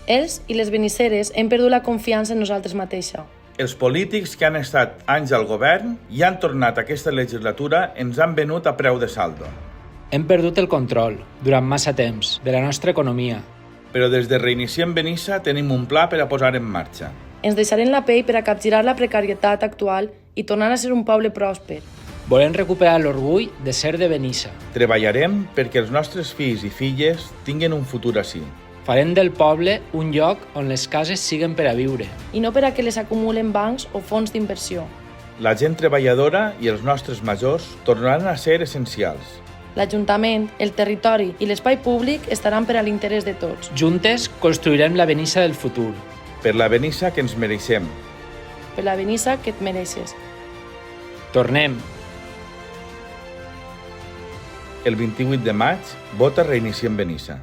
Ells i les benisseres hem perdut la confiança en nosaltres mateixes. Els polítics que han estat anys al govern i han tornat aquesta legislatura ens han venut a preu de saldo. Hem perdut el control, durant massa temps, de la nostra economia. Però des de Reiniciem Benissa tenim un pla per a posar en marxa. Ens deixarem la pell per a capgirar la precarietat actual i tornar a ser un poble pròsper. Volem recuperar l'orgull de ser de Benissa. Treballarem perquè els nostres fills i filles tinguin un futur ací. Farem del poble un lloc on les cases siguen per a viure. I no per a que les acumulen bancs o fons d'inversió. La gent treballadora i els nostres majors tornaran a ser essencials. L'Ajuntament, el territori i l'espai públic estaran per a l'interès de tots. Juntes construirem la Benissa del futur. Per la Benissa que ens mereixem. Per la Benissa que et mereixes. Tornem. El 28 de maig, vota Reiniciem Benissa.